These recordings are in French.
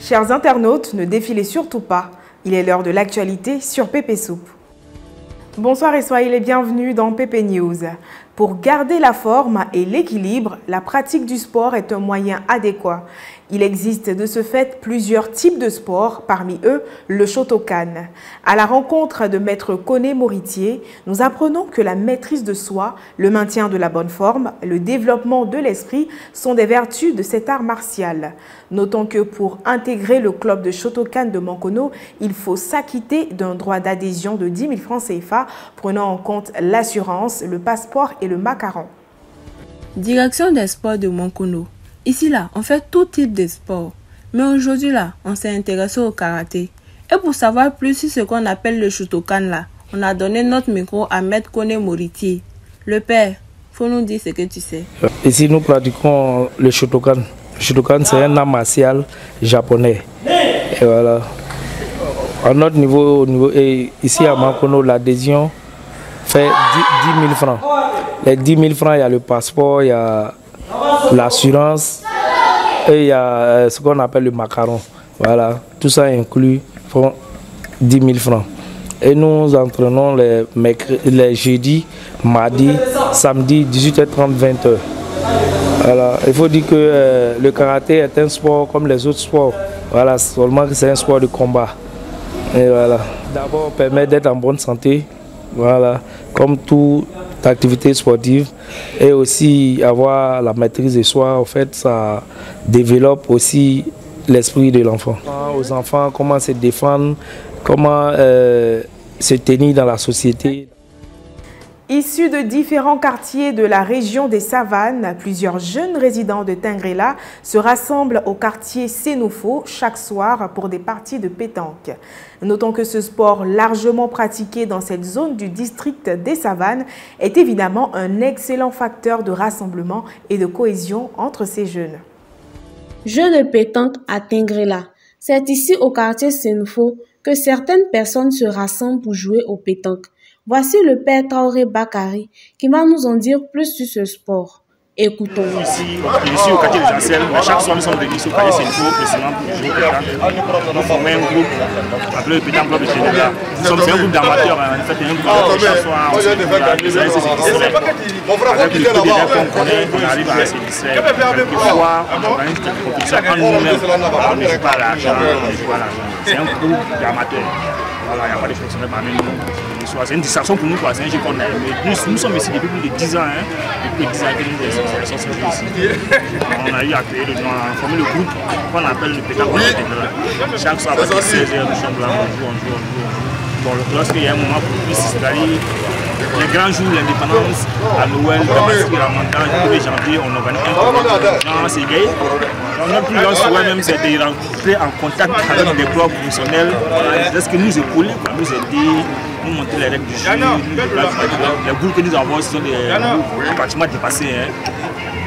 Chers internautes, ne défilez surtout pas. Il est l'heure de l'actualité sur Pépé Soupe. Bonsoir et soyez les bienvenus dans Pépé News. Pour garder la forme et l'équilibre, la pratique du sport est un moyen adéquat. Il existe de ce fait plusieurs types de sports, parmi eux le Shotokan. À la rencontre de Maître Koné Moritier, nous apprenons que la maîtrise de soi, le maintien de la bonne forme, le développement de l'esprit sont des vertus de cet art martial. Notons que pour intégrer le club de Shotokan de Mankono, il faut s'acquitter d'un droit d'adhésion de 10 000 francs CFA, prenant en compte l'assurance, le passeport et le macaron. Direction des sports de Mankono. Ici, là, on fait tout type de sport. Mais aujourd'hui, là, on s'est intéressé au karaté. Et pour savoir plus sur ce qu'on appelle le Shotokan, là, on a donné notre micro à Maître Koné Moritier. Le père, faut nous dire ce que tu sais. Ici, nous pratiquons le Shotokan. Le Shotokan, c'est un art martial japonais. Et voilà. À notre niveau, ici à Mankono, l'adhésion fait 10 000 francs. Les 10 000 francs, il y a le passeport, il y a l'assurance et il y a ce qu'on appelle le macaron. Voilà, tout ça inclus pour 10 000 francs. Et nous entraînons les jeudis, mardi, samedi, 18h30, 20h. Voilà. Il faut dire que le karaté est un sport comme les autres sports. Voilà, seulement que c'est un sport de combat. Et voilà. D'abord, permet d'être en bonne santé. Voilà, comme toute activité sportive, et aussi avoir la maîtrise de soi, en fait, ça développe aussi l'esprit de l'enfant. Aux enfants, comment se défendre, comment se tenir dans la société. Issus de différents quartiers de la région des Savanes, plusieurs jeunes résidents de Tingrela se rassemblent au quartier Sénoufo chaque soir pour des parties de pétanque. Notons que ce sport largement pratiqué dans cette zone du district des Savanes est évidemment un excellent facteur de rassemblement et de cohésion entre ces jeunes. Jeu de pétanque à Tingrela. C'est ici au quartier Sénoufo que certaines personnes se rassemblent pour jouer au pétanque. Voici le père Traoré Bakari qui va nous en dire plus sur ce sport. Écoutons. Ici, je suis au quartier des Ancels, mais chaque soir nous sommes venus au quartier Sénoufo, précisément pour jouer au pétanque. Nous formons un groupe appelé le Pétanque Club de Général. C'est un groupe d'amateurs, en fait, un groupe chaque soir, on se retrouve là, les uns et se distraient. Avec le peu d'élèves qu'on connaît, on arrive à se distraire. Quelquefois, on organise quelques compétitions quand nous-mêmes, on ne joue pas à l'argent, on ne joue pas à l'argent. C'est un groupe d'amateurs. Voilà, il n'y a pas de fonctionnaires parmi nous. C'est une distraction pour nous, c'est un jeu qu'on aime. Nous sommes ici depuis plus de 10 ans. Depuis 10 ans que nous sommes ici. On a eu à créer, on a formé le groupe qu'on appelle le Pétanque. Chaque soir, à 16h, nous sommes là, on joue. Bon, lorsqu'il y a un moment pour plus, c'est-à-dire les grands jours, l'indépendance, à Noël, le Ramadan, le 1er janvier, on organise un tournoi. C'est gay. Notre plus grand souhait même, c'est de rentrer en contact avec des clubs professionnels. Est-ce que nous épauler, nous aider, nous montrer les règles du jeu. Les boules que nous avons, ce sont des boules pratiquement dépassées.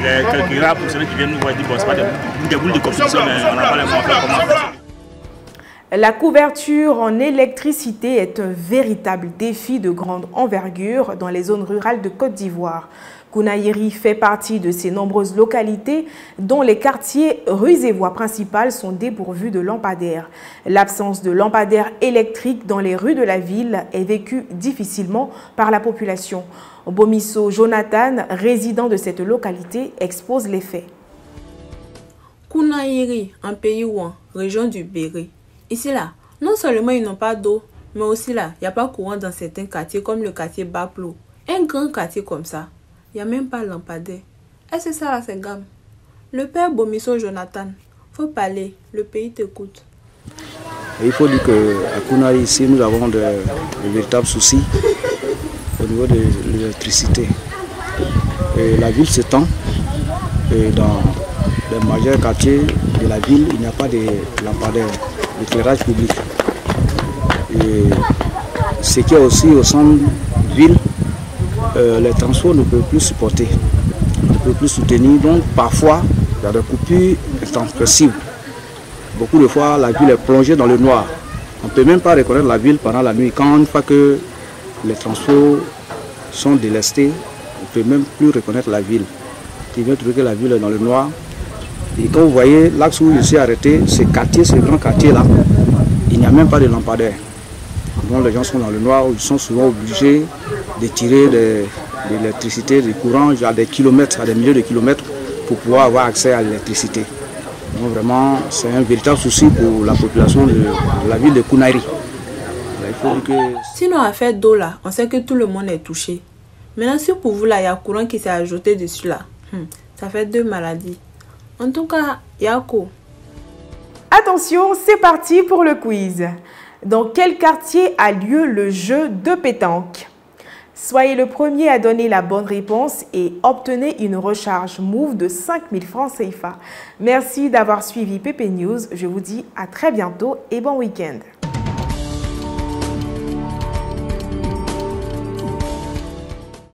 Quelques rares professionnels qui viennent nous voir dire bon, ce n'est pas des boules de compétition, mais on n'a pas les moyens de comment. La couverture en électricité est un véritable défi de grande envergure dans les zones rurales de Côte d'Ivoire. Kounaïri fait partie de ces nombreuses localités dont les quartiers, rues et voies principales sont dépourvus de lampadaires. L'absence de lampadaires électriques dans les rues de la ville est vécue difficilement par la population. Bomisso Jonathan, résident de cette localité, expose les faits. Kounaïri, en pays Ouan, région du Béré. Ici là, non seulement ils n'ont pas d'eau, mais aussi là, il n'y a pas courant dans certains quartiers comme le quartier Baplo. Un grand quartier comme ça, il n'y a même pas de lampadaire. Est-ce que ça là c'est gamme? Le père Bomisso Jonathan, faut parler, le pays t'écoute. Il faut dire qu'à Kounaï ici, nous avons de véritables soucis au niveau de l'électricité. La ville s'étend et dans les majeurs quartiers de la ville, il n'y a pas de lampadaires, d'éclairage public. Et ce qui est aussi au centre-ville, les transports ne peuvent plus supporter, ne peuvent plus soutenir. Donc parfois, il y a des coupures incompréhensibles. Beaucoup de fois, la ville est plongée dans le noir. On ne peut même pas reconnaître la ville pendant la nuit. Quand une fois que les transports sont délestés, on ne peut même plus reconnaître la ville. Tu viens trouver que la ville est dans le noir. Et quand vous voyez l'axe où je suis arrêté, ce quartier, ce grand quartier-là, il n'y a même pas de lampadaire. Donc les gens sont dans le noir, ils sont souvent obligés de tirer de l'électricité, du courant, à des kilomètres, à des milliers de kilomètres pour pouvoir avoir accès à l'électricité. Donc vraiment, c'est un véritable souci pour la population de la ville de Kounaïri. Sinon, à faire d'eau là, on sait que tout le monde est touché. Maintenant, si pour vous là, il y a un courant qui s'est ajouté dessus là, ça fait 2 maladies. En tout cas, Yako. Attention, c'est parti pour le quiz. Dans quel quartier a lieu le jeu de pétanque? Soyez le premier à donner la bonne réponse et obtenez une recharge Move de 5000 francs CFA. Merci d'avoir suivi PP News. Je vous dis à très bientôt et bon week-end.